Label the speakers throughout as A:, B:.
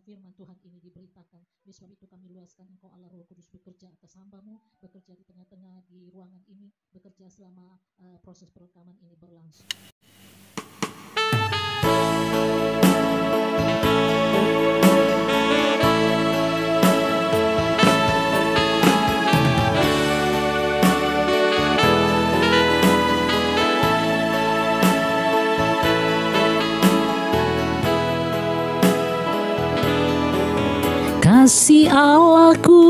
A: firman Tuhan ini diberitakan. Oleh sebab itu kami luaskan Engkau Allah Roh Kudus bekerja atas hamba-Mu, bekerja di tengah-tengah di ruangan ini, bekerja selama proses perekaman ini berlangsung.
B: Kasih Allahku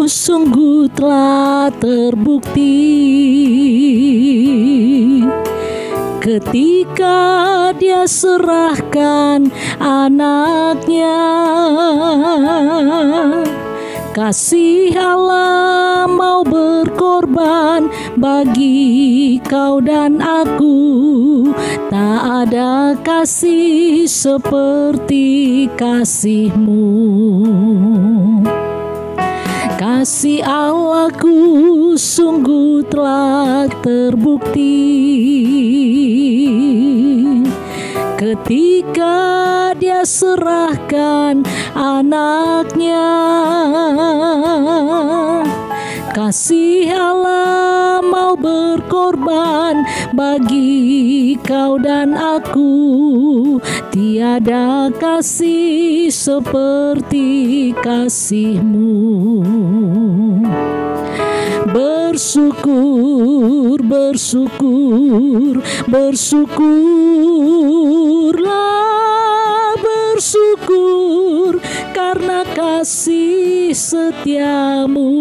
B: sungguh telah terbukti ketika Dia serahkan anaknya. Kasih Allah mau berkorban bagi kau dan aku. Tak ada kasih seperti kasih-Mu. Kasih Allahku sungguh telah terbukti ketika Dia serahkan anaknya. Kasih Allah mau berkorban bagi kau dan aku. Tiada kasih seperti kasih-Mu. Bersyukur, bersyukur, bersyukurlah, bersyukur karena kasih setia-Mu.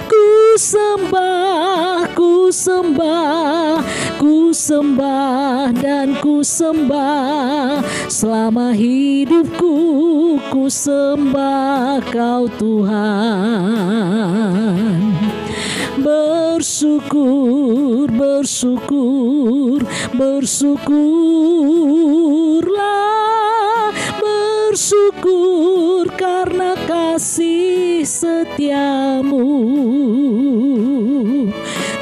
B: Ku sembah, ku sembah, ku sembah dan ku sembah selama hidupku. Ku sembah Kau Tuhan. Bersyukur, bersyukur, bersyukurlah, bersyukur karena kasih setia-Mu.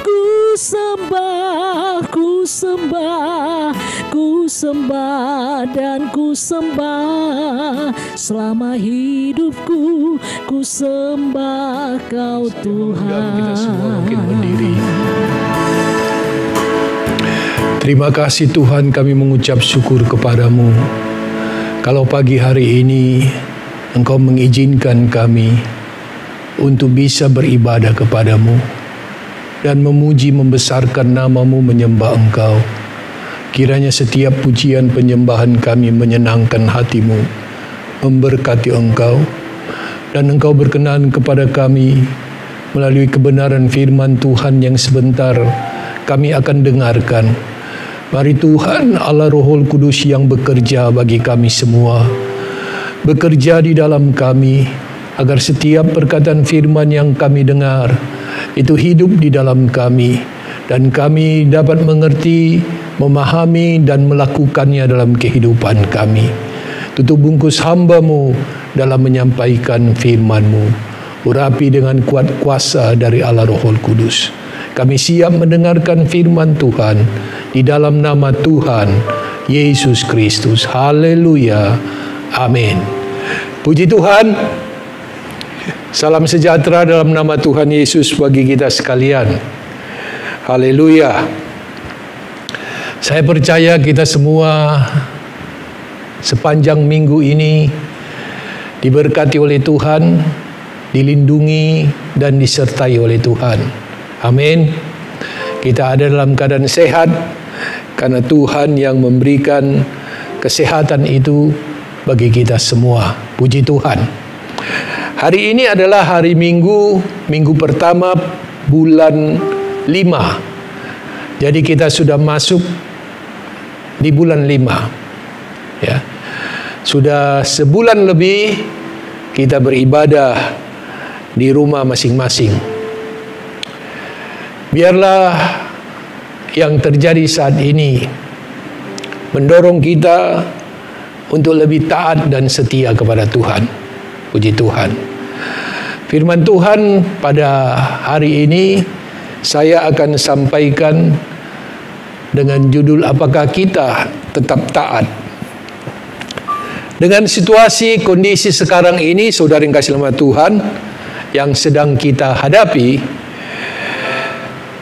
B: Ku sembah, ku sembah, ku sembah dan ku sembah selama hidupku. Ku sembah Kau Tuhan.
C: Kita semua mungkin berdiri. Terima kasih Tuhan, kami mengucap syukur kepadamu. Kalau pagi hari ini Engkau mengizinkan kami untuk bisa beribadah kepadamu dan memuji membesarkan nama-Mu, menyembah Engkau. Kiranya setiap pujian penyembahan kami menyenangkan hati-Mu, memberkati Engkau, dan Engkau berkenan kepada kami melalui kebenaran firman Tuhan yang sebentar kami akan dengarkan. Mari Tuhan Allah Roh Kudus yang bekerja bagi kami semua, bekerja di dalam kami, agar setiap perkataan firman yang kami dengar itu hidup di dalam kami, dan kami dapat mengerti, memahami dan melakukannya dalam kehidupan kami. Tutup bungkus hamba-Mu dalam menyampaikan firman-Mu. Urapi dengan kuat kuasa dari Allah Roh Kudus. Kami siap mendengarkan firman Tuhan di dalam nama Tuhan Yesus Kristus. Haleluya. Amin. Puji Tuhan. Salam sejahtera dalam nama Tuhan Yesus bagi kita sekalian. Haleluya. Saya percaya kita semua sepanjang minggu ini diberkati oleh Tuhan, dilindungi dan disertai oleh Tuhan. Amin. Kita ada dalam keadaan sehat karena Tuhan yang memberikan kesehatan itu bagi kita semua. Puji Tuhan. Hari ini adalah hari Minggu, minggu pertama bulan 5. Jadi kita sudah masuk di bulan 5. Ya. Sudah sebulan lebih kita beribadah di rumah masing-masing. Biarlah yang terjadi saat ini mendorong kita untuk lebih taat dan setia kepada Tuhan. Puji Tuhan. Firman Tuhan pada hari ini saya akan sampaikan dengan judul apakah kita tetap taat. Dengan situasi kondisi sekarang ini, saudara yang kasih nama Tuhan, yang sedang kita hadapi,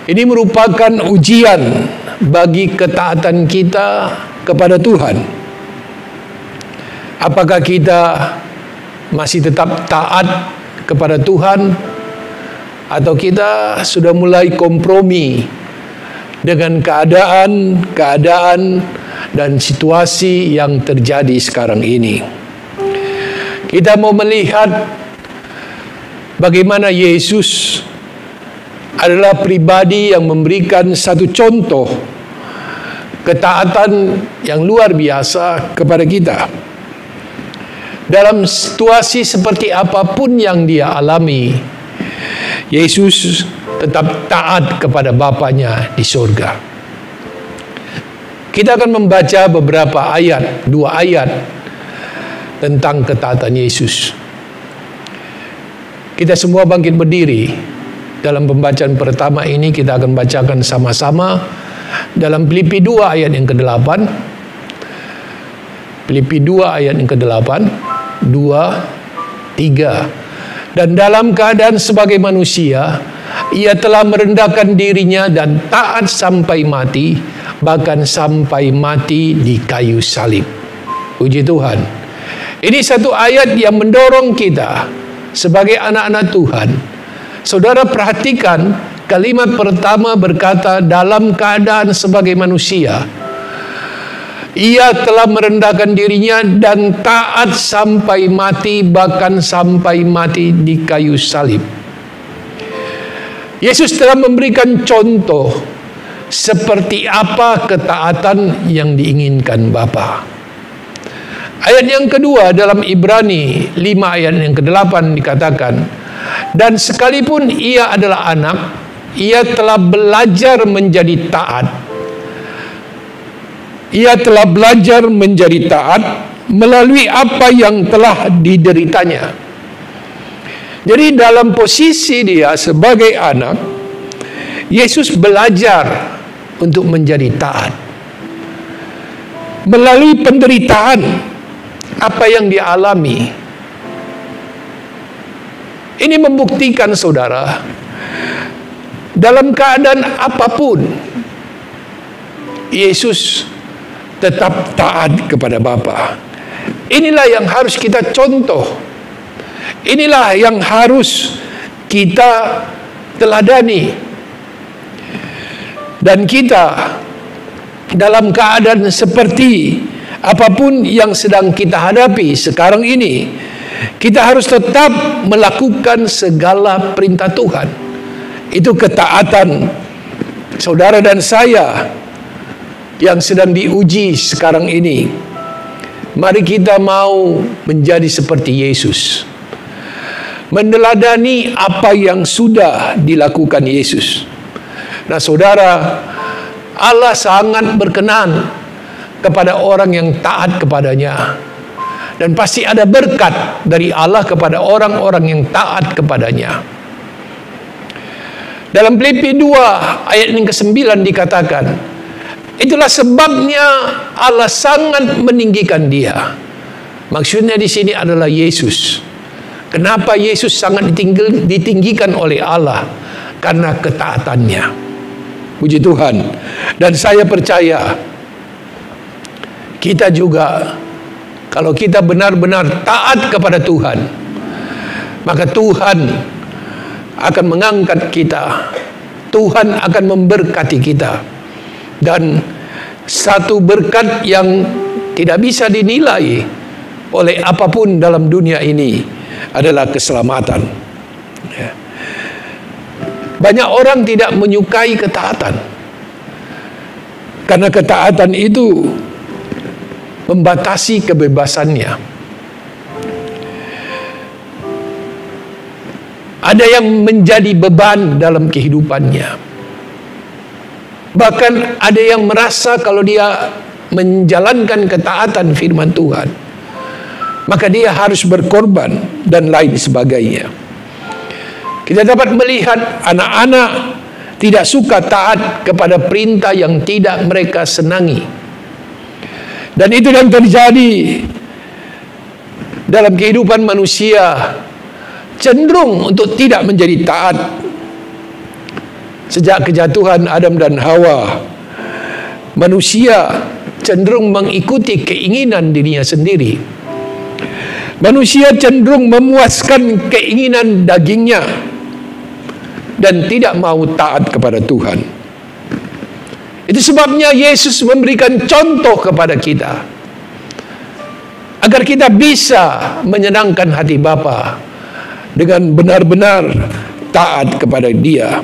C: ini merupakan ujian bagi ketaatan kita kepada Tuhan. Apakah kita masih tetap taat kepada Tuhan, atau kita sudah mulai kompromi dengan keadaan dan situasi yang terjadi sekarang ini? Kita mau melihat bagaimana Yesus adalah pribadi yang memberikan satu contoh ketaatan yang luar biasa kepada kita. Dalam situasi seperti apapun yang dia alami, Yesus tetap taat kepada Bapanya di surga. Kita akan membaca beberapa ayat, 2 ayat tentang ketaatan Yesus. Kita semua bangkit berdiri. Dalam pembacaan pertama ini kita akan bacakan sama-sama dalam Filipi 2 ayat yang ke-8. Filipi 2 ayat yang ke-8, 2, 3. Dan dalam keadaan sebagai manusia, ia telah merendahkan dirinya dan taat sampai mati, bahkan sampai mati di kayu salib. Puji Tuhan. Ini satu ayat yang mendorong kita sebagai anak-anak Tuhan. Saudara perhatikan, kalimat pertama berkata dalam keadaan sebagai manusia. Ia telah merendahkan dirinya dan taat sampai mati, bahkan sampai mati di kayu salib. Yesus telah memberikan contoh seperti apa ketaatan yang diinginkan Bapa. Ayat yang kedua dalam Ibrani 5 ayat yang ke-8 dikatakan, dan sekalipun ia adalah anak, ia telah belajar menjadi taat. Ia telah belajar menjadi taat melalui apa yang telah dideritanya. Jadi dalam posisi dia sebagai anak, Yesus belajar untuk menjadi taat. Melalui penderitaan apa yang dia alami. Ini membuktikan saudara, dalam keadaan apapun, Yesus tetap taat kepada Bapa. Inilah yang harus kita contoh. Inilah yang harus kita teladani. Dan kita dalam keadaan seperti apapun yang sedang kita hadapi sekarang ini, kita harus tetap melakukan segala perintah Tuhan. Itu ketaatan saudara dan saya yang sedang diuji sekarang ini. Mari kita mau menjadi seperti Yesus, meneladani apa yang sudah dilakukan Yesus. Nah saudara, Allah sangat berkenan kepada orang yang taat kepadanya, dan pasti ada berkat dari Allah kepada orang-orang yang taat kepadanya. Dalam Filipi 2 ayat yang ke-9 dikatakan, itulah sebabnya Allah sangat meninggikan dia. Maksudnya di sini adalah Yesus. Kenapa Yesus sangat ditinggikan oleh Allah? Karena ketaatannya. Puji Tuhan. Dan saya percaya kita juga, kalau kita benar-benar taat kepada Tuhan, maka Tuhan akan mengangkat kita. Tuhan akan memberkati kita. Dan satu berkat yang tidak bisa dinilai oleh apapun dalam dunia ini adalah keselamatan. Banyak orang tidak menyukai ketaatan, karena ketaatan itu membatasi kebebasannya. Ada yang menjadi beban dalam kehidupannya. Bahkan ada yang merasa kalau dia menjalankan ketaatan firman Tuhan, maka dia harus berkorban dan lain sebagainya. Kita dapat melihat anak-anak tidak suka taat kepada perintah yang tidak mereka senangi. Dan itu yang terjadi dalam kehidupan manusia cenderung untuk tidak menjadi taat. Sejak kejatuhan Adam dan Hawa, manusia cenderung mengikuti keinginan dirinya sendiri. Manusia cenderung memuaskan keinginan dagingnya dan tidak mau taat kepada Tuhan. Itu sebabnya Yesus memberikan contoh kepada kita agar kita bisa menyenangkan hati Bapa dengan benar-benar taat kepada Dia.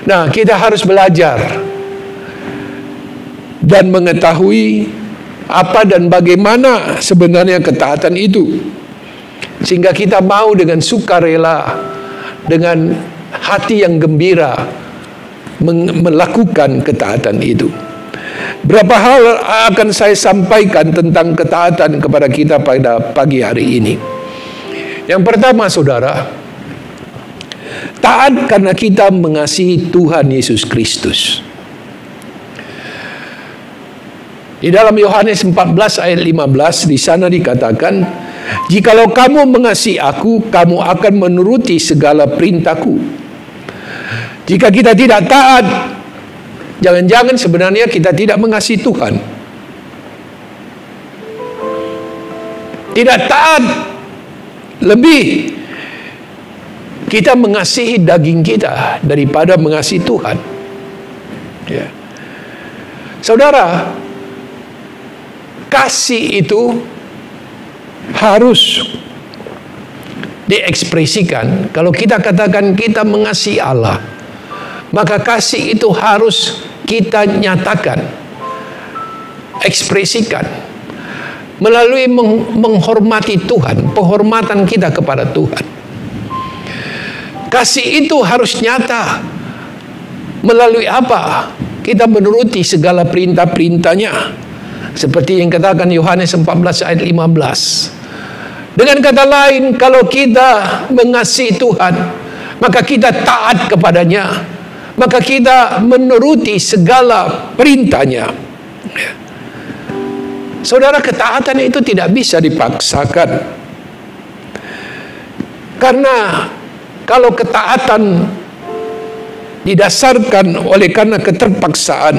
C: Nah, kita harus belajar dan mengetahui apa dan bagaimana sebenarnya ketaatan itu, sehingga kita mau dengan sukarela, dengan hati yang gembira melakukan ketaatan itu. Berapa hal akan saya sampaikan tentang ketaatan kepada kita pada pagi hari ini. Yang pertama, saudara, taat karena kita mengasihi Tuhan Yesus Kristus. Di dalam Yohanes 14 ayat 15, di sana dikatakan, "Jikalau kamu mengasihi aku, kamu akan menuruti segala perintahku." Jika kita tidak taat, jangan-jangan sebenarnya kita tidak mengasihi Tuhan. Tidak taat, lebih kita mengasihi daging kita daripada mengasihi Tuhan. Ya. Saudara, kasih itu harus diekspresikan. Kalau kita katakan kita mengasihi Allah, maka kasih itu harus kita nyatakan, ekspresikan melalui menghormati Tuhan, penghormatan kita kepada Tuhan. Kasih itu harus nyata melalui apa? Kita menuruti segala perintah-perintahnya, seperti yang katakan Yohanes 14 ayat 15. Dengan kata lain, kalau kita mengasihi Tuhan, maka kita taat kepadanya, maka kita menuruti segala perintahnya. Saudara, ketaatan itu tidak bisa dipaksakan. Karena kalau ketaatan didasarkan oleh karena keterpaksaan,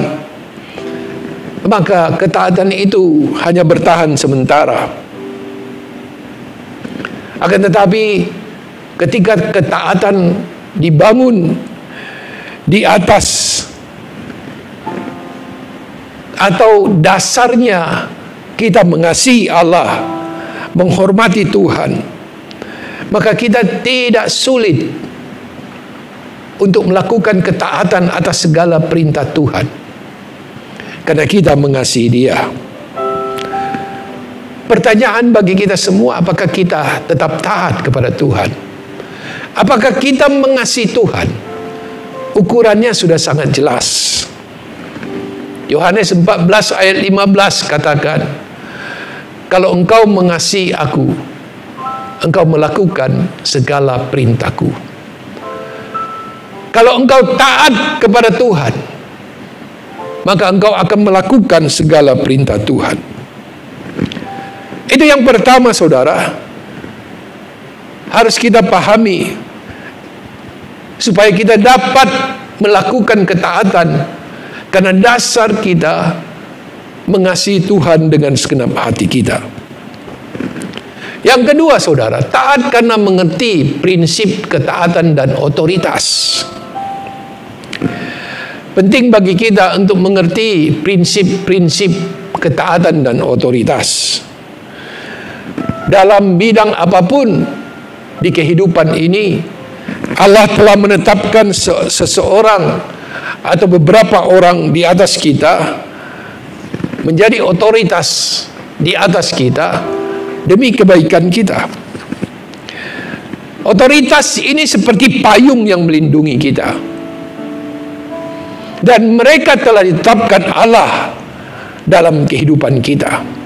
C: maka ketaatan itu hanya bertahan sementara. Akan tetapi ketika ketaatan dibangun di atas atau dasarnya kita mengasihi Allah, menghormati Tuhan, maka kita tidak sulit untuk melakukan ketaatan atas segala perintah Tuhan, karena kita mengasihi Dia. Pertanyaan bagi kita semua, apakah kita tetap taat kepada Tuhan? Apakah kita mengasihi Tuhan? Ukurannya sudah sangat jelas. Yohanes 14 ayat 15 katakan, "Kalau engkau mengasihi aku, engkau melakukan segala perintahku." Kalau engkau taat kepada Tuhan, maka engkau akan melakukan segala perintah Tuhan. Itu yang pertama, saudara, harus kita pahami supaya kita dapat melakukan ketaatan, karena dasar kita mengasihi Tuhan dengan segenap hati kita. Yang kedua, saudara, taat karena mengerti prinsip ketaatan dan otoritas. Penting bagi kita untuk mengerti prinsip-prinsip ketaatan dan otoritas. Dalam bidang apapun di kehidupan ini, Allah telah menetapkan seseorang atau beberapa orang di atas kita menjadi otoritas di atas kita demi kebaikan kita. Otoritas ini seperti payung yang melindungi kita, dan mereka telah ditetapkan Allah dalam kehidupan kita.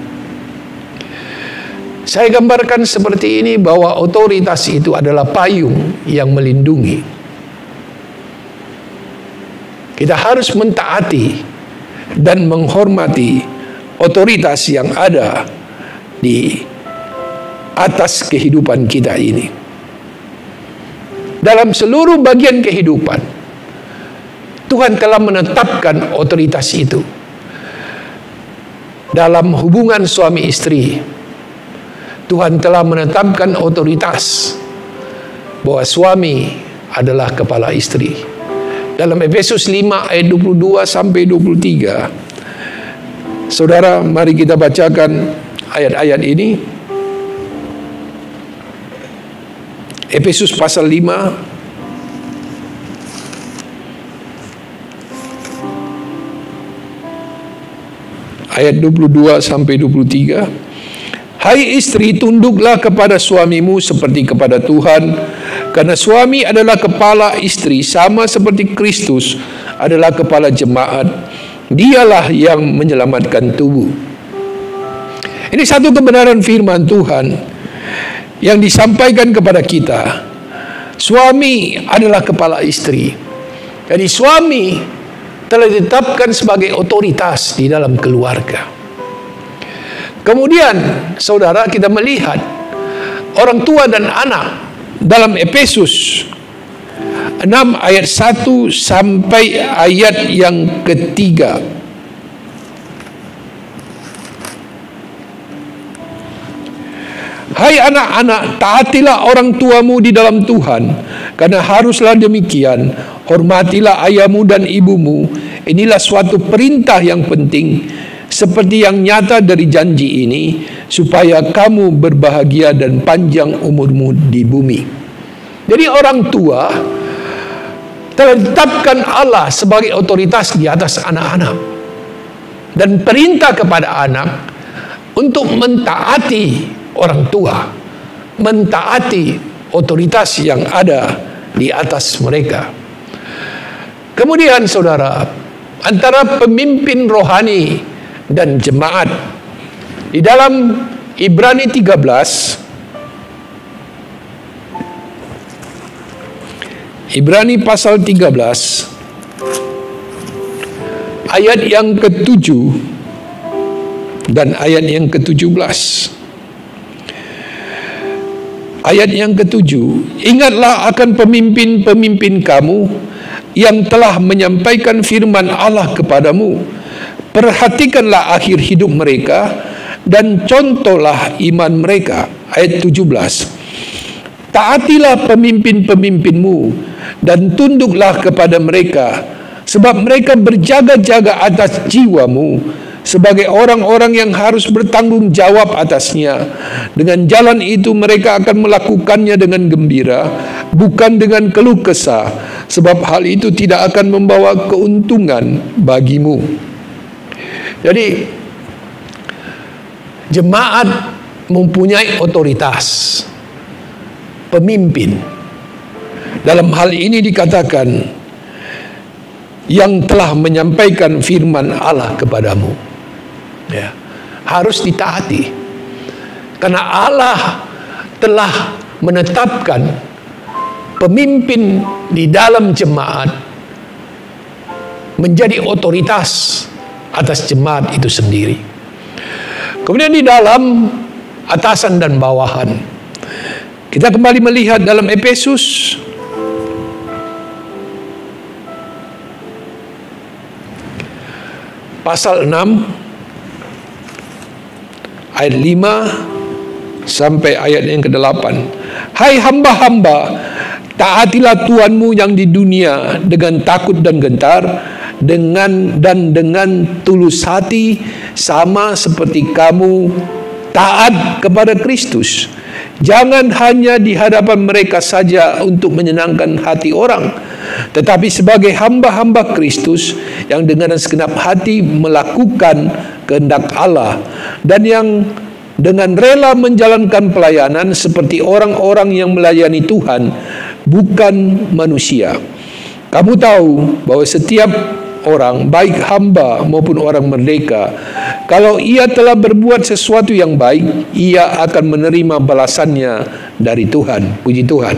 C: Saya gambarkan seperti ini, bahwa otoritas itu adalah payung yang melindungi. Kita harus mentaati dan menghormati otoritas yang ada di atas kehidupan kita ini. Dalam seluruh bagian kehidupan, Tuhan telah menetapkan otoritas itu. Dalam hubungan suami istri, Tuhan telah menetapkan otoritas bahwa suami adalah kepala istri. Dalam Efesus 5 ayat 22 sampai 23, saudara, mari kita bacakan ayat-ayat ini. Efesus pasal 5 ayat 22 sampai 23. Hai istri, tunduklah kepada suamimu seperti kepada Tuhan, karena suami adalah kepala istri, sama seperti Kristus adalah kepala jemaat. Dialah yang menyelamatkan tubuh. Ini satu kebenaran firman Tuhan yang disampaikan kepada kita. Suami adalah kepala istri. Jadi suami telah ditetapkan sebagai otoritas di dalam keluarga. Kemudian, saudara, kita melihat orang tua dan anak dalam Efesus 6 ayat 1 sampai ayat yang ketiga. Hai anak-anak, taatilah orang tuamu di dalam Tuhan, karena haruslah demikian. Hormatilah ayahmu dan ibumu. Inilah suatu perintah yang penting, seperti yang nyata dari janji ini, supaya kamu berbahagia dan panjang umurmu di bumi. Jadi orang tua telah ditetapkan Allah sebagai otoritas di atas anak-anak, dan perintah kepada anak untuk mentaati orang tua, mentaati otoritas yang ada di atas mereka. Kemudian saudara, antara pemimpin rohani dan jemaat, di dalam Ibrani 13, Ibrani pasal 13 ayat yang ke-7 dan ayat yang ke-17. Ayat yang ke-7, ingatlah akan pemimpin-pemimpin kamu yang telah menyampaikan firman Allah kepadamu. Perhatikanlah akhir hidup mereka dan contohlah iman mereka. Ayat 17, taatilah pemimpin-pemimpinmu dan tunduklah kepada mereka, sebab mereka berjaga-jaga atas jiwamu sebagai orang-orang yang harus bertanggung jawab atasnya. Dengan jalan itu mereka akan melakukannya dengan gembira, bukan dengan keluh kesah, sebab hal itu tidak akan membawa keuntungan bagimu. Jadi jemaat mempunyai otoritas, pemimpin. Dalam hal ini dikatakan yang telah menyampaikan firman Allah kepadamu, ya, harus ditaati, karena Allah telah menetapkan pemimpin di dalam jemaat menjadi otoritas atas jemaat itu sendiri. Kemudian di dalam atasan dan bawahan, kita kembali melihat dalam Efesus pasal 6 ayat 5 sampai ayat yang ke-8. Hai hamba-hamba, taatilah Tuhanmu yang di dunia dengan takut dan gentar, dengan tulus hati, sama seperti kamu taat kepada Kristus. Jangan hanya di hadapan mereka saja untuk menyenangkan hati orang, tetapi sebagai hamba-hamba Kristus yang dengan segenap hati melakukan kehendak Allah, dan yang dengan rela menjalankan pelayanan seperti orang-orang yang melayani Tuhan, bukan manusia. Kamu tahu bahwa setiap orang, baik hamba maupun orang merdeka, kalau ia telah berbuat sesuatu yang baik, ia akan menerima balasannya dari Tuhan. Puji Tuhan.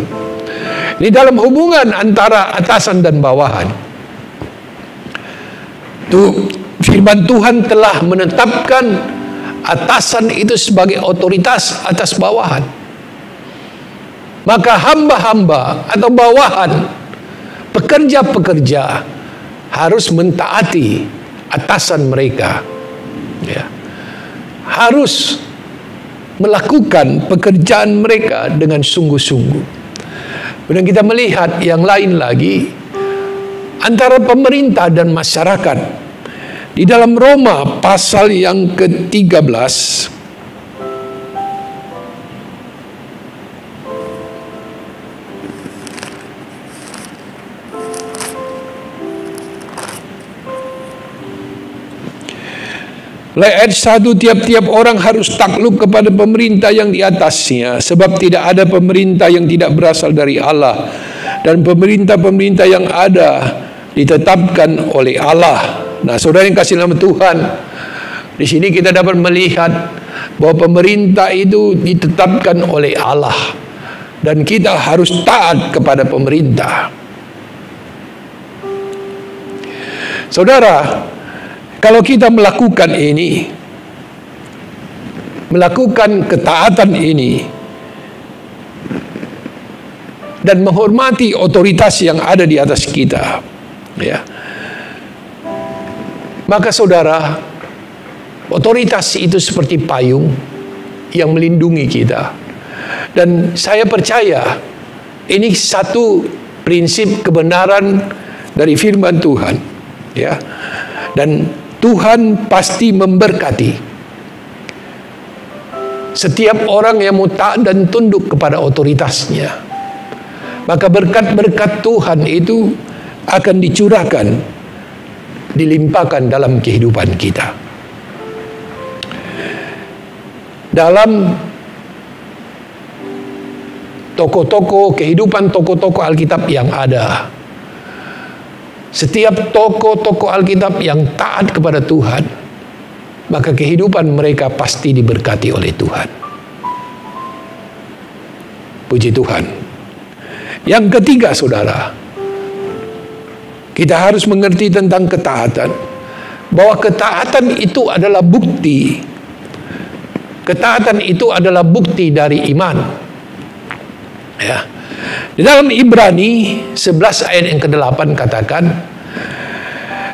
C: Ini dalam hubungan antara atasan dan bawahan. Firman Tuhan telah menetapkan atasan itu sebagai otoritas atas bawahan. Maka hamba-hamba atau bawahan, pekerja-pekerja harus mentaati atasan mereka. Ya. Harus melakukan pekerjaan mereka dengan sungguh-sungguh. Kemudian kita melihat yang lain lagi, antara pemerintah dan masyarakat. Di dalam Roma pasal yang ke-13, ayat 1, tiap-tiap orang harus takluk kepada pemerintah yang di atasnya, sebab tidak ada pemerintah yang tidak berasal dari Allah, dan pemerintah-pemerintah yang ada ditetapkan oleh Allah. Nah, saudara yang kasih nama Tuhan, di sini kita dapat melihat bahwa pemerintah itu ditetapkan oleh Allah dan kita harus taat kepada pemerintah. Saudara, kalau kita melakukan ini, melakukan ketaatan ini dan menghormati otoritas yang ada di atas kita, ya, maka saudara, otoritas itu seperti payung yang melindungi kita. Dan saya percaya ini satu prinsip kebenaran dari firman Tuhan, ya. Dan Tuhan pasti memberkati setiap orang yang mau taat dan tunduk kepada otoritasnya. Maka berkat-berkat Tuhan itu akan dicurahkan, dilimpahkan dalam kehidupan kita. Dalam kehidupan tokoh-tokoh Alkitab yang ada, setiap tokoh-tokoh Alkitab yang taat kepada Tuhan, maka kehidupan mereka pasti diberkati oleh Tuhan. Puji Tuhan. Yang ketiga, saudara, kita harus mengerti tentang ketaatan, bahwa ketaatan itu adalah bukti. Ketaatan itu adalah bukti dari iman. Ya. Di dalam Ibrani 11 ayat yang ke-8 katakan,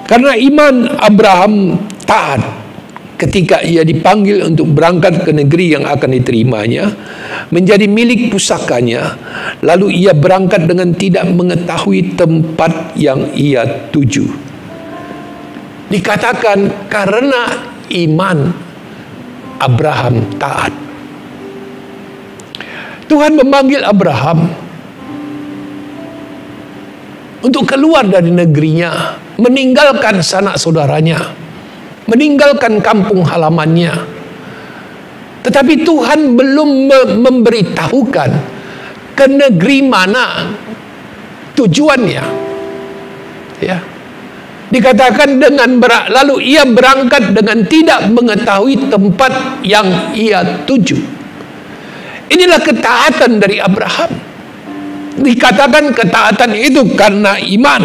C: karena iman Abraham taat ketika ia dipanggil untuk berangkat ke negeri yang akan diterimanya, menjadi milik pusakanya, lalu ia berangkat dengan tidak mengetahui tempat yang ia tuju. Dikatakan karena iman Abraham taat. Tuhan memanggil Abraham untuk keluar dari negerinya, meninggalkan sanak saudaranya, meninggalkan kampung halamannya. Tetapi Tuhan belum memberitahukan ke negeri mana tujuannya. Ya. Dikatakan lalu ia berangkat dengan tidak mengetahui tempat yang ia tuju. Inilah ketaatan dari Abraham. Dikatakan ketaatan itu karena iman.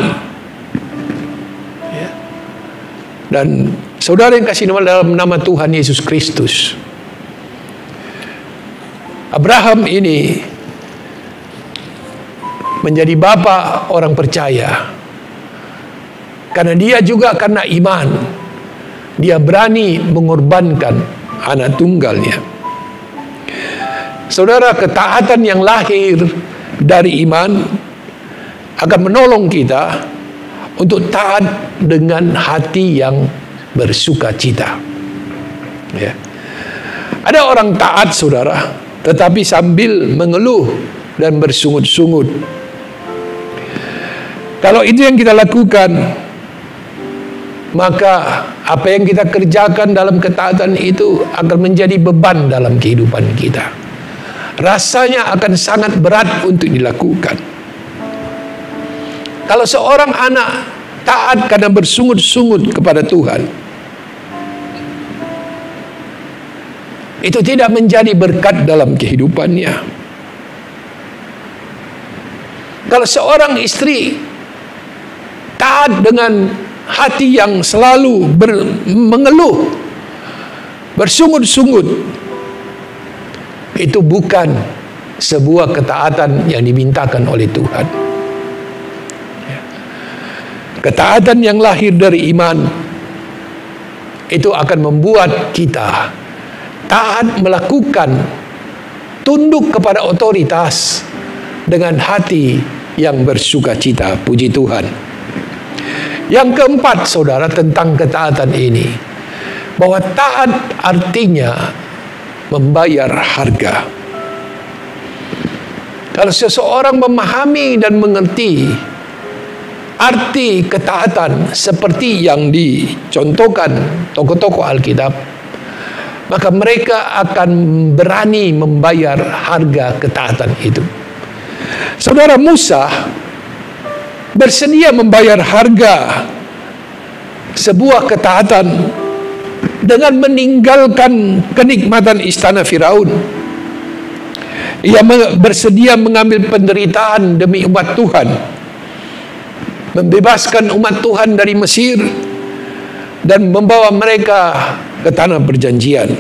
C: Ya. Dan saudara yang kasih nama dalam nama Tuhan Yesus Kristus, Abraham ini menjadi bapa orang percaya karena dia juga karena iman dia berani mengorbankan anak tunggalnya. Saudara, ketaatan yang lahir dari iman akan menolong kita untuk taat dengan hati yang bersuka cita. Ya. Ada orang taat, saudara, tetapi sambil mengeluh dan bersungut-sungut. Kalau itu yang kita lakukan, maka apa yang kita kerjakan dalam ketaatan itu akan menjadi beban dalam kehidupan kita. Rasanya akan sangat berat untuk dilakukan. Kalau seorang anak taat karena bersungut-sungut kepada Tuhan, itu tidak menjadi berkat dalam kehidupannya. Kalau seorang istri taat dengan hati yang selalu mengeluh bersungut-sungut, itu bukan sebuah ketaatan yang dimintakan oleh Tuhan. Ketaatan yang lahir dari iman itu akan membuat kita taat melakukan, tunduk kepada otoritas dengan hati yang bersukacita. Puji Tuhan. Yang keempat, saudara, tentang ketaatan ini, bahwa taat artinya membayar harga. Kalau seseorang memahami dan mengerti arti ketaatan seperti yang dicontohkan tokoh-tokoh Alkitab, maka mereka akan berani membayar harga ketaatan itu. Saudara, Musa bersedia membayar harga sebuah ketaatan dengan meninggalkan kenikmatan istana Firaun. Ia bersedia mengambil penderitaan demi umat Tuhan, membebaskan umat Tuhan dari Mesir dan membawa mereka ke tanah perjanjian.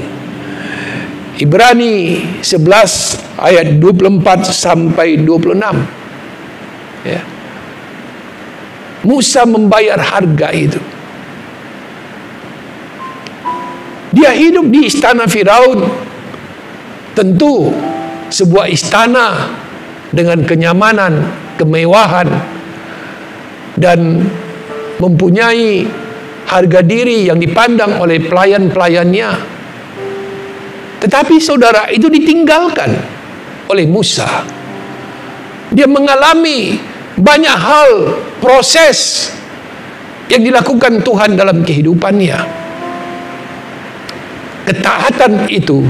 C: Ibrani 11 ayat 24 sampai 26. Ya. Musa membayar harga itu. Dia hidup di istana Firaun. Tentu sebuah istana dengan kenyamanan, kemewahan, dan mempunyai harga diri yang dipandang oleh pelayan-pelayannya. Tetapi saudara, itu ditinggalkan oleh Musa. Dia mengalami banyak hal, proses yang dilakukan Tuhan dalam kehidupannya. Ketaatan itu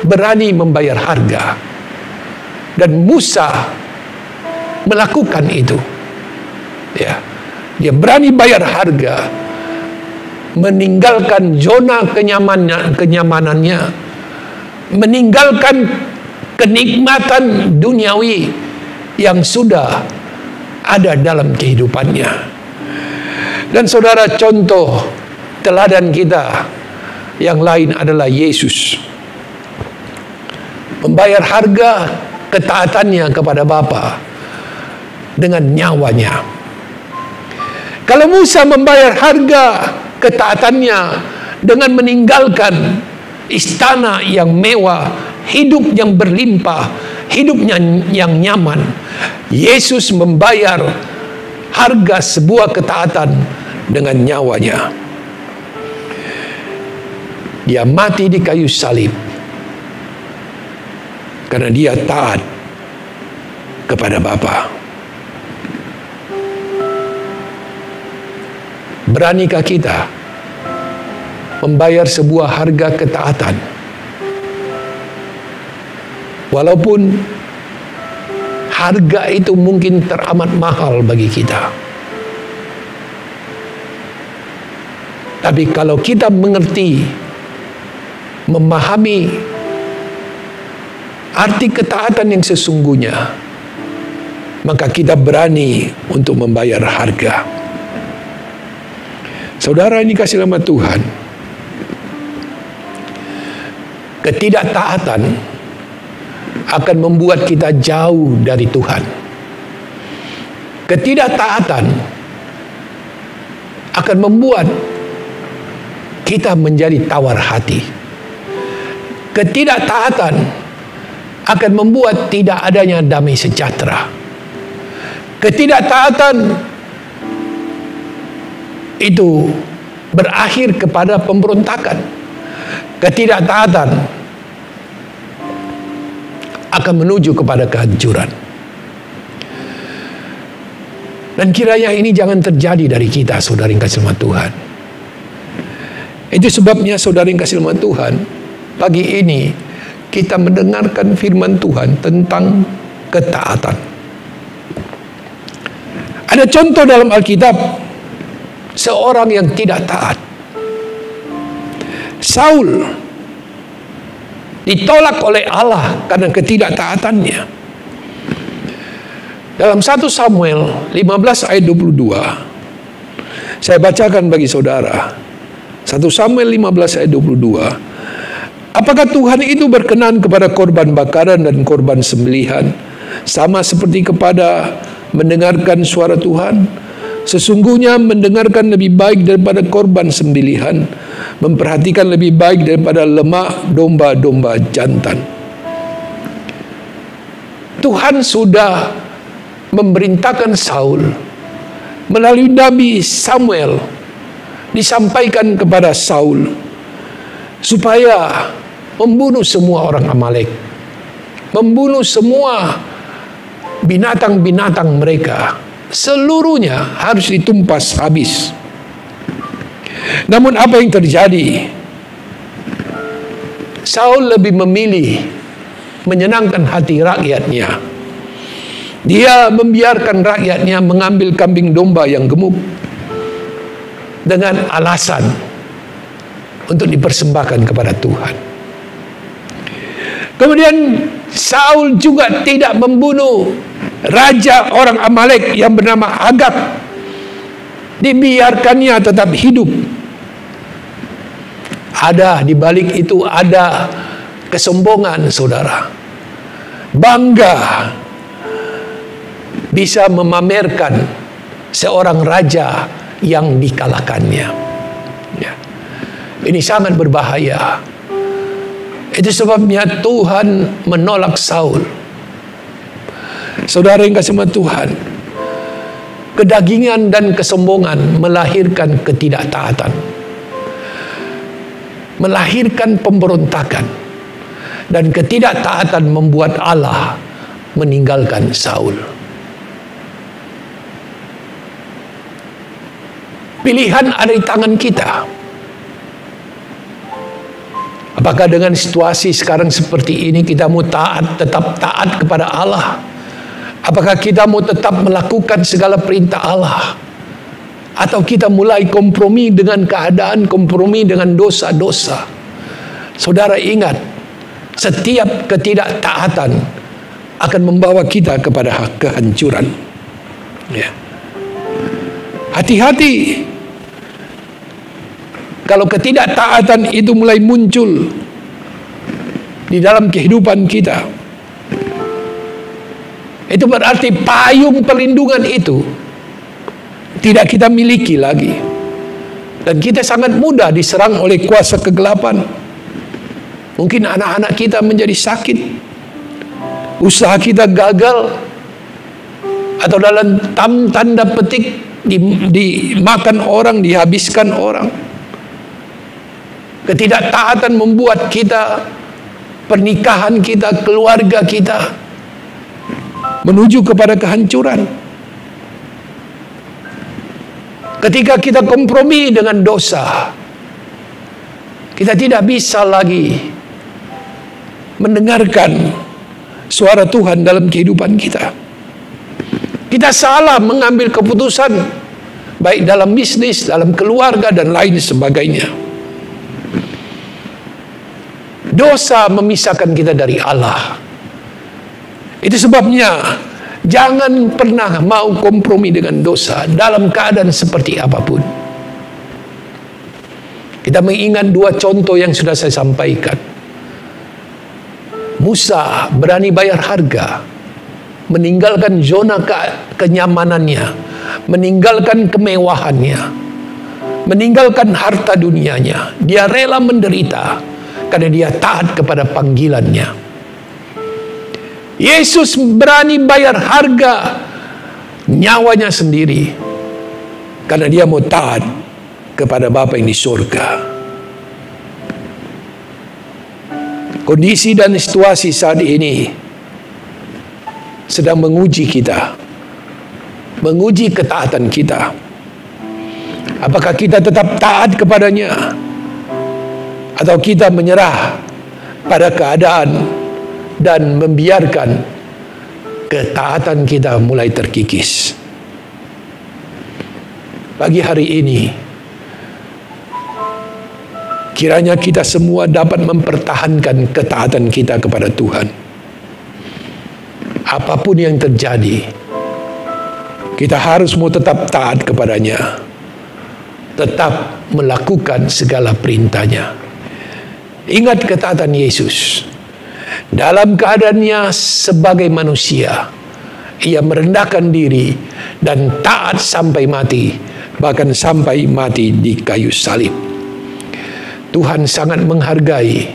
C: berani membayar harga, dan Musa melakukan itu. Ya, dia berani bayar harga, meninggalkan zona kenyamanannya, meninggalkan kenikmatan duniawi yang sudah ada dalam kehidupannya. Dan saudara, contoh teladan kita yang lain adalah Yesus. Membayar harga ketaatannya kepada Bapa dengan nyawanya. Kalau Musa membayar harga ketaatannya dengan meninggalkan istana yang mewah, hidup yang berlimpah, hidupnya yang nyaman, Yesus membayar harga sebuah ketaatan dengan nyawanya. Dia mati di kayu salib karena dia taat kepada Bapa. Beranikah kita membayar sebuah harga ketaatan? Walaupun harga itu mungkin teramat mahal bagi kita. Tapi kalau kita mengerti, memahami arti ketaatan yang sesungguhnya, maka kita berani untuk membayar harga. Saudara, ini kasih nama Tuhan. Ketidaktaatan akan membuat kita jauh dari Tuhan. Ketidaktaatan akan membuat kita menjadi tawar hati. Ketidaktaatan akan membuat tidak adanya damai sejahtera. Ketidaktaatan itu berakhir kepada pemberontakan. Ketidaktaatan akan menuju kepada kehancuran. Dan kiranya ini jangan terjadi dari kita, saudara yang kasih nama Tuhan. Itu sebabnya, saudara yang kasih nama Tuhan, pagi ini kita mendengarkan firman Tuhan tentang ketaatan. Ada contoh dalam Alkitab seorang yang tidak taat. Saul ditolak oleh Allah karena ketidaktaatannya. Dalam 1 Samuel 15 ayat 22, saya bacakan bagi saudara. 1 Samuel 15 ayat 22. Apakah Tuhan itu berkenan kepada korban bakaran dan korban sembelihan, sama seperti kepada mendengarkan suara Tuhan? Sesungguhnya mendengarkan lebih baik daripada korban sembelihan, memperhatikan lebih baik daripada lemak domba-domba jantan. Tuhan sudah memerintahkan Saul melalui Nabi Samuel, disampaikan kepada Saul supaya membunuh semua orang Amalek, membunuh semua binatang-binatang mereka, seluruhnya harus ditumpas habis. Namun apa yang terjadi? Saul lebih memilih menyenangkan hati rakyatnya. Dia membiarkan rakyatnya mengambil kambing domba yang gemuk dengan alasan untuk dipersembahkan kepada Tuhan. Kemudian Saul juga tidak membunuh raja orang Amalek yang bernama Agag. Dibiarkannya tetap hidup. Ada di balik itu ada kesombongan, saudara. Bangga bisa memamerkan seorang raja yang dikalahkannya. Ya. Ini sangat berbahaya. Itu sebabnya Tuhan menolak Saul. Saudara yang kasih Tuhan, kedagingan dan kesombongan melahirkan ketidaktaatan, melahirkan pemberontakan, dan ketidaktaatan membuat Allah meninggalkan Saul. Pilihan ada di tangan kita. Apakah dengan situasi sekarang seperti ini kita mau tetap taat kepada Allah? Apakah kita mau tetap melakukan segala perintah Allah? Atau kita mulai kompromi dengan keadaan, kompromi dengan dosa-dosa? Saudara ingat, setiap ketidaktaatan akan membawa kita kepada kehancuran. Ya. Hati-hati kalau ketidaktaatan itu mulai muncul di dalam kehidupan kita. Itu berarti payung perlindungan itu tidak kita miliki lagi. Dan kita sangat mudah diserang oleh kuasa kegelapan. Mungkin anak-anak kita menjadi sakit, usaha kita gagal, atau dalam tanda petik dimakan orang, dihabiskan orang. Ketidaktaatan membuat kita, pernikahan kita, keluarga kita menuju kepada kehancuran. Ketika kita kompromi dengan dosa, kita tidak bisa lagi mendengarkan suara Tuhan dalam kehidupan kita. Kita salah mengambil keputusan, baik dalam bisnis, dalam keluarga, dan lain sebagainya. Dosa memisahkan kita dari Allah. Itu sebabnya jangan pernah mau kompromi dengan dosa dalam keadaan seperti apapun. Kita mengingat dua contoh yang sudah saya sampaikan. Musa berani bayar harga, meninggalkan zona kenyamanannya, meninggalkan kemewahannya, meninggalkan harta dunianya. Dia rela menderita karena dia taat kepada panggilannya. Yesus berani bayar harga nyawanya sendiri karena dia mau taat kepada Bapa yang di surga. Kondisi dan situasi saat ini sedang menguji kita, menguji ketaatan kita. Apakah kita tetap taat kepadanya, atau kita menyerah pada keadaan dan membiarkan ketaatan kita mulai terkikis? Pagi hari ini, kiranya kita semua dapat mempertahankan ketaatan kita kepada Tuhan. Apapun yang terjadi, kita harus mau tetap taat kepadanya, tetap melakukan segala perintahnya. Ingat ketaatan Yesus. Dalam keadaannya sebagai manusia, ia merendahkan diri dan taat sampai mati, bahkan sampai mati di kayu salib. Tuhan sangat menghargai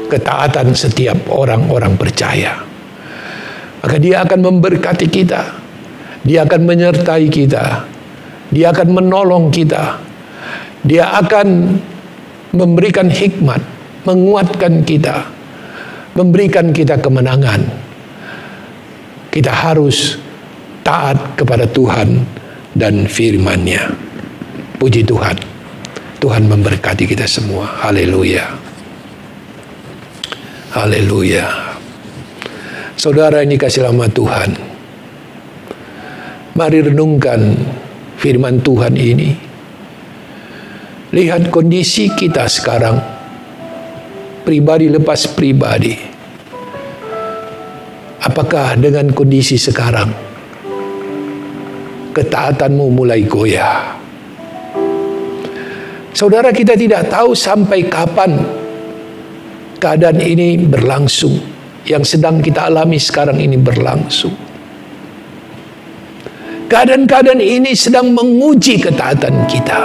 C: ketaatan setiap orang-orang percaya. Maka Dia akan memberkati kita, Dia akan menyertai kita, Dia akan menolong kita, Dia akan memberikan hikmat, menguatkan kita, memberikan kita kemenangan. Kita harus taat kepada Tuhan dan firman-Nya. Puji Tuhan. Tuhan memberkati kita semua. Haleluya. Haleluya. Saudara yang dikasihi nama Tuhan, mari renungkan firman Tuhan ini. Lihat kondisi kita sekarang, pribadi lepas pribadi. Apakah dengan kondisi sekarang ketaatanmu mulai goyah? Saudara, kita tidak tahu sampai kapan keadaan ini berlangsung. Yang sedang kita alami sekarang ini berlangsung. Keadaan-keadaan ini sedang menguji ketaatan kita.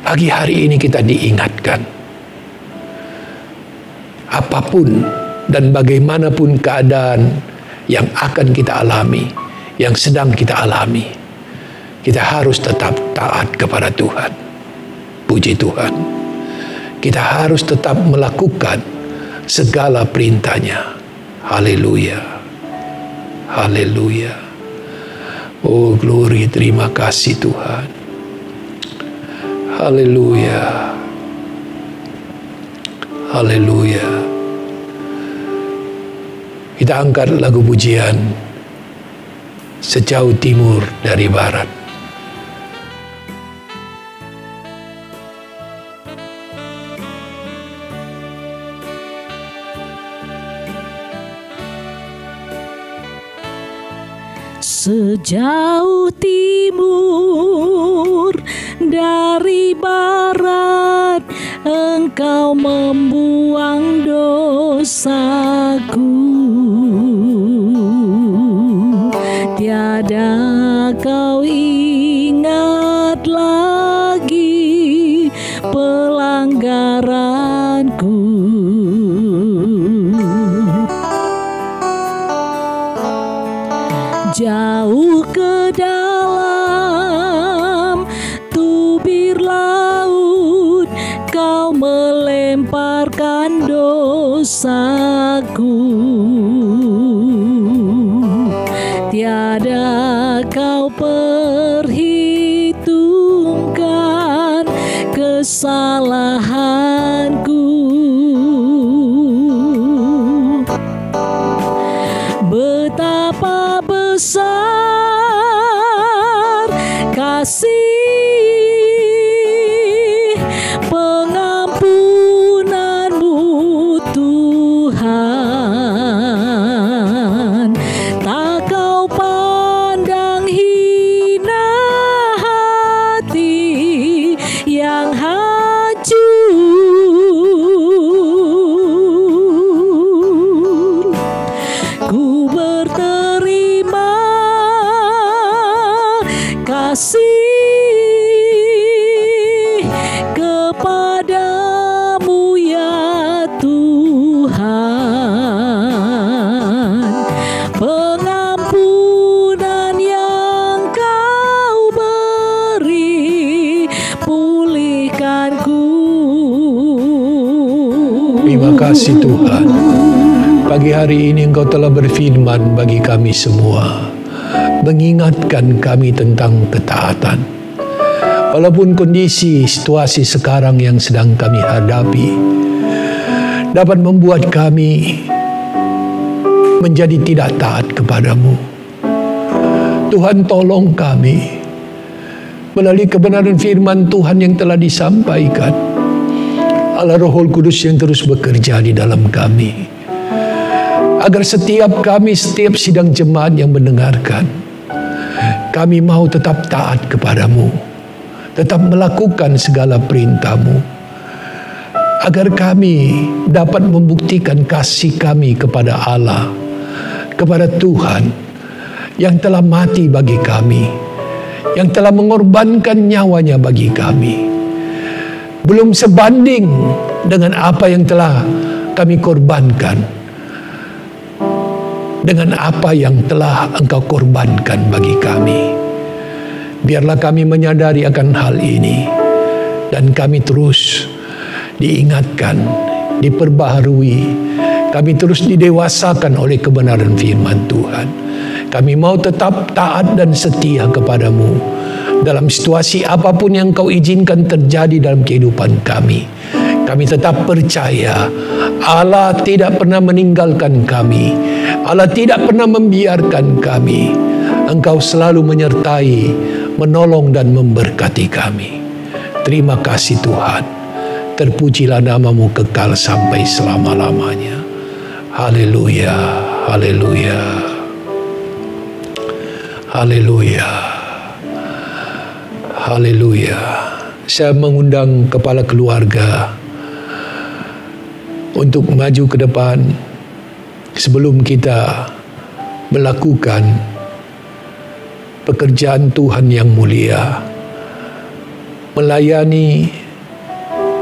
C: Pagi hari ini kita diingatkan, apapun dan bagaimanapun keadaan yang akan kita alami, yang sedang kita alami, kita harus tetap taat kepada Tuhan. Puji Tuhan. Kita harus tetap melakukan segala perintah-Nya. Haleluya. Haleluya. Oh glory, terima kasih Tuhan. Haleluya. Haleluya. Kita angkat lagu pujian Sejauh Timur dari Barat.
B: Sejauh timur dari barat, Engkau membuang dosaku. Tiada Kau ingat lagi pelanggaranku. Jauh ke dalam tubir laut, Kau melemparkan dosaku. Tiada Kau perhitungkan kesalahanku. Betapa besar kasih pengampunan-Mu Tuhan. Tak Kau pandang hina hati yang hancur. Ku berterima kasih kepadamu ya Tuhan. Pengampunan yang Kau beri, pulihkanku.
C: Terima kasih Tuhan. Pagi hari ini Engkau telah berfirman bagi kami semua, mengingatkan kami tentang ketaatan. Walaupun kondisi situasi sekarang yang sedang kami hadapi dapat membuat kami menjadi tidak taat kepadamu, Tuhan tolong kami melalui kebenaran firman Tuhan yang telah disampaikan. Allah Roh Kudus yang terus bekerja di dalam kami, agar setiap sidang jemaat yang mendengarkan, kami mau tetap taat kepadamu, tetap melakukan segala perintah-Mu, agar kami dapat membuktikan kasih kami kepada Allah, kepada Tuhan yang telah mati bagi kami, yang telah mengorbankan nyawanya bagi kami. Belum sebanding dengan apa yang telah kami korbankan, dengan apa yang telah Engkau korbankan bagi kami. Biarlah kami menyadari akan hal ini, dan kami terus diingatkan, diperbaharui, kami terus didewasakan oleh kebenaran firman Tuhan. Kami mau tetap taat dan setia kepadamu dalam situasi apapun yang Kau izinkan terjadi dalam kehidupan kami. Kami tetap percaya Allah tidak pernah meninggalkan kami, Allah tidak pernah membiarkan kami. Engkau selalu menyertai, menolong dan memberkati kami. Terima kasih Tuhan. Terpujilah nama-Mu kekal sampai selama-lamanya. Haleluya, haleluya, haleluya, haleluya. Saya mengundang kepala keluarga untuk maju ke depan sebelum kita melakukan pekerjaan Tuhan yang mulia, melayani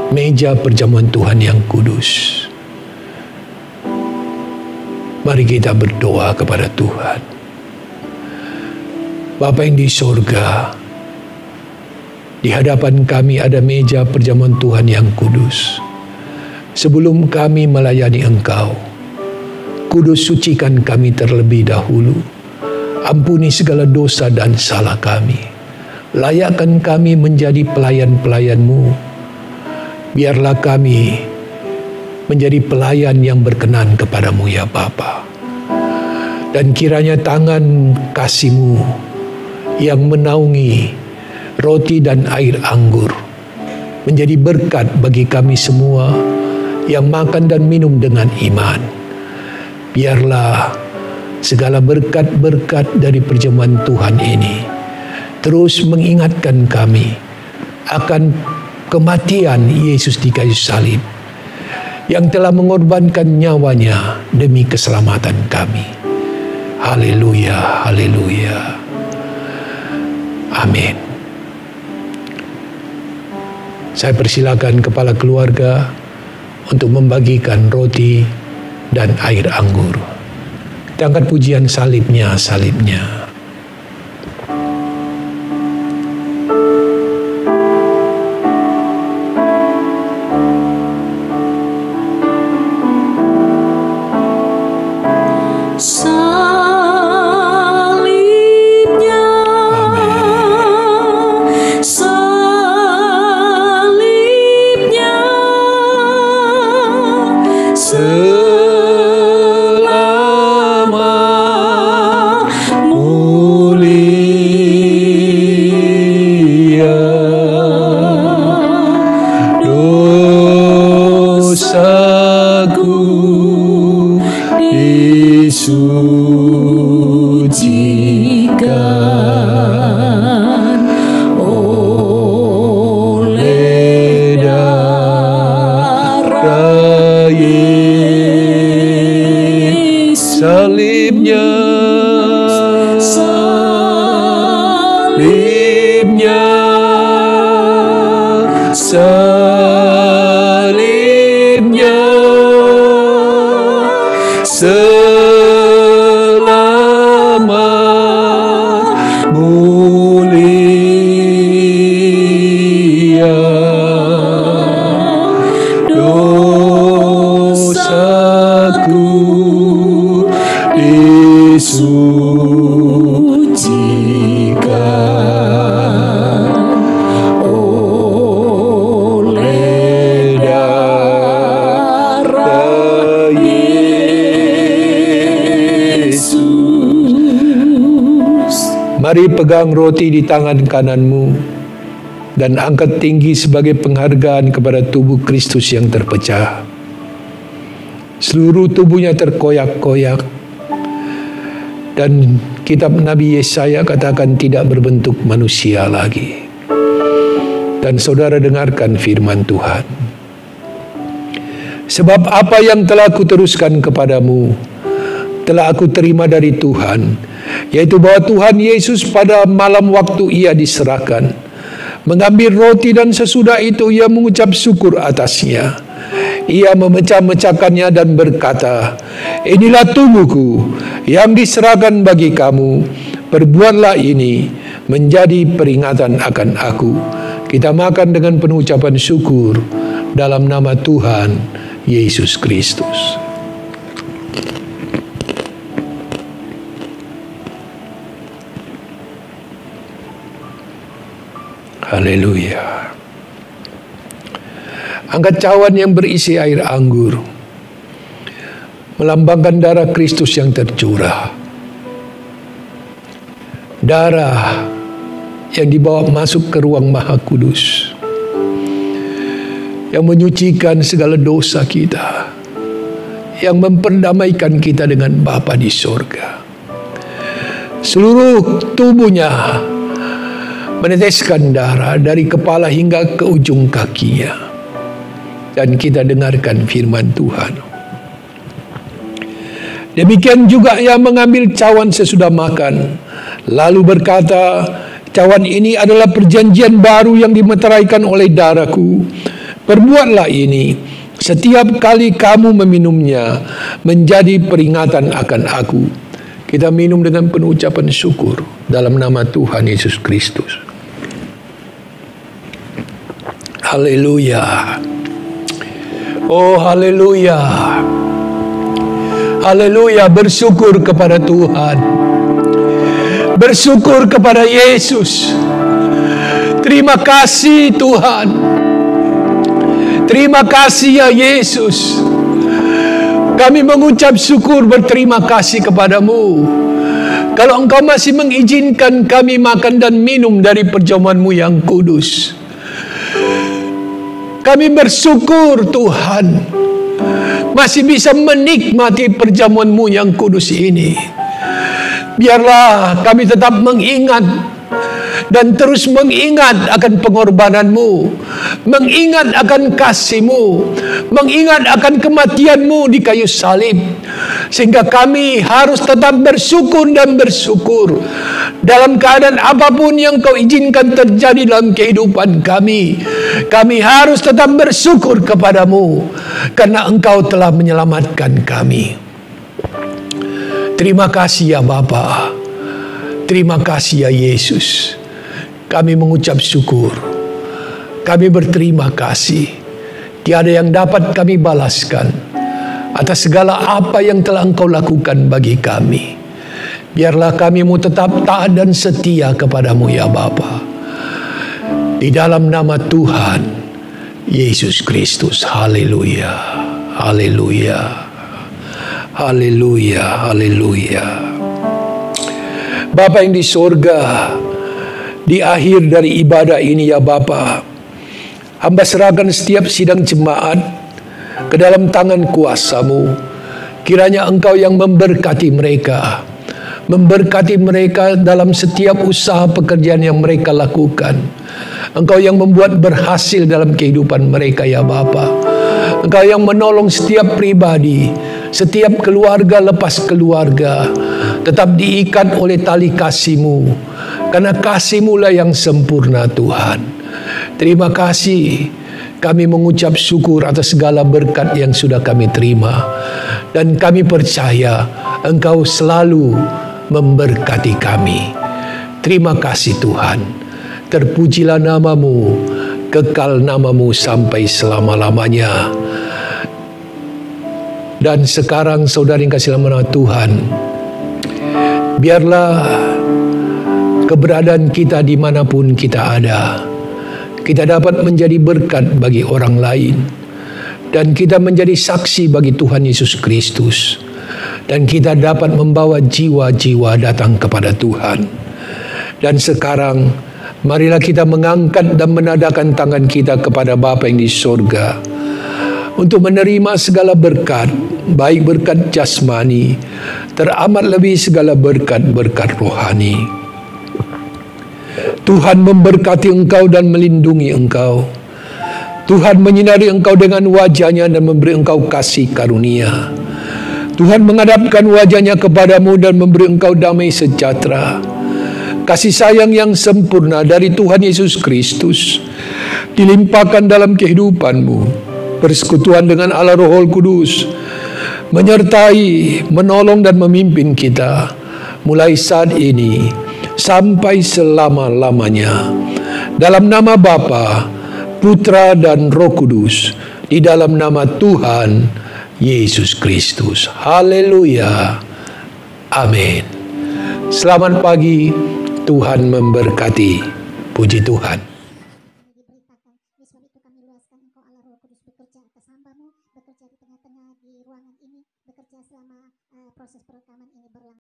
C: meja perjamuan Tuhan yang kudus. Mari kita berdoa kepada Tuhan. Bapa yang di sorga, di hadapan kami ada meja perjamuan Tuhan yang kudus. Sebelum kami melayani Engkau, kudus sucikan kami terlebih dahulu. Ampuni segala dosa dan salah kami. Layakkan kami menjadi pelayan-pelayan-Mu. Biarlah kami menjadi pelayan yang berkenan kepadamu ya Bapa. Dan kiranya tangan kasih-Mu yang menaungi roti dan air anggur menjadi berkat bagi kami semua yang makan dan minum dengan iman. Biarlah segala berkat-berkat dari perjamuan Tuhan ini terus mengingatkan kami akan kematian Yesus di kayu salib yang telah mengorbankan nyawanya demi keselamatan kami. Haleluya, haleluya. Amin. Saya persilakan kepala keluarga untuk membagikan roti dan air anggur. Kita angkat pujian salibnya, salibnya. Mari pegang roti di tangan kananmu dan angkat tinggi sebagai penghargaan kepada tubuh Kristus yang terpecah. Seluruh tubuhnya terkoyak-koyak dan kitab Nabi Yesaya katakan tidak berbentuk manusia lagi. dan saudara dengarkan firman Tuhan. Sebab apa yang telah aku teruskan kepadamu telah aku terima dari Tuhan, yaitu bahwa Tuhan Yesus pada malam waktu ia diserahkan, mengambil roti dan sesudah itu ia mengucap syukur atasnya. Ia memecah-mecahkannya dan berkata, "Inilah tubuhku yang diserahkan bagi kamu. Perbuatlah ini menjadi peringatan akan aku." Kita makan dengan penuh ucapan syukur dalam nama Tuhan Yesus Kristus. Haleluya. Angkat cawan yang berisi air anggur, melambangkan darah Kristus yang tercurah. Darah yang dibawa masuk ke ruang Maha Kudus, yang menyucikan segala dosa kita, yang memperdamaikan kita dengan Bapa di sorga. Seluruh tubuhnya meneteskan darah dari kepala hingga ke ujung kakinya. Dan kita dengarkan firman Tuhan. Demikian juga ia mengambil cawan sesudah makan, lalu berkata, "Cawan ini adalah perjanjian baru yang dimeteraikan oleh darahku. Perbuatlah ini setiap kali kamu meminumnya menjadi peringatan akan aku." Kita minum dengan penuh ucapan syukur dalam nama Tuhan Yesus Kristus. Haleluya. Oh, haleluya. Haleluya, bersyukur kepada Tuhan. Bersyukur kepada Yesus. Terima kasih Tuhan. Terima kasih ya Yesus. Kami mengucap syukur, berterima kasih kepadamu. Kalau Engkau masih mengizinkan kami makan dan minum dari perjamuan-Mu yang kudus, kami bersyukur Tuhan masih bisa menikmati perjamuan-Mu yang kudus ini. Biarlah kami tetap mengingat dan terus mengingat akan pengorbanan-Mu, mengingat akan kasih-Mu, mengingat akan kematian-Mu di kayu salib, sehingga kami harus tetap bersyukur dan bersyukur dalam keadaan apapun yang Kau izinkan terjadi dalam kehidupan kami. Kami harus tetap bersyukur kepadamu karena Engkau telah menyelamatkan kami. Terima kasih ya Bapa. Terima kasih ya Yesus. Kami mengucap syukur. Kami berterima kasih. Tiada yang dapat kami balaskan atas segala apa yang telah Engkau lakukan bagi kami. Biarlah kami mau tetap taat dan setia kepadamu ya Bapa. Di dalam nama Tuhan Yesus Kristus. Haleluya. Haleluya. Haleluya. Haleluya. Bapa yang di sorga, di akhir dari ibadah ini ya Bapa, hamba serahkan setiap sidang jemaat ke dalam tangan kuasa-Mu. Kiranya Engkau yang memberkati mereka, memberkati mereka dalam setiap usaha pekerjaan yang mereka lakukan. Engkau yang membuat berhasil dalam kehidupan mereka ya Bapa. Engkau yang menolong setiap pribadi, setiap keluarga lepas keluarga tetap diikat oleh tali kasih-Mu, karena kasih-Mu lah yang sempurna Tuhan. Terima kasih. Kami mengucap syukur atas segala berkat yang sudah kami terima, dan kami percaya Engkau selalu memberkati kami. Terima kasih Tuhan. Terpujilah nama-Mu, kekal nama-Mu sampai selama-lamanya. Dan sekarang saudara yang kasih nama Tuhan, biarlah keberadaan kita dimanapun kita ada, kita dapat menjadi berkat bagi orang lain, dan kita menjadi saksi bagi Tuhan Yesus Kristus, dan kita dapat membawa jiwa-jiwa datang kepada Tuhan. Dan sekarang marilah kita mengangkat dan menadahkan tangan kita kepada Bapa yang di sorga untuk menerima segala berkat, baik berkat jasmani, teramat lebih segala berkat-berkat rohani. Tuhan memberkati engkau dan melindungi engkau. Tuhan menyinari engkau dengan wajah-Nya dan memberi engkau kasih karunia. Tuhan menghadapkan wajah-Nya kepadamu dan memberi engkau damai sejahtera. Kasih sayang yang sempurna dari Tuhan Yesus Kristus dilimpahkan dalam kehidupanmu. Persekutuan dengan Allah Roh Kudus menyertai, menolong dan memimpin kita mulai saat ini sampai selama-lamanya. Dalam nama Bapa, Putra dan Roh Kudus, di dalam nama Tuhan Yesus Kristus. Haleluya. Amin. Selamat pagi, Tuhan memberkati. Puji Tuhan.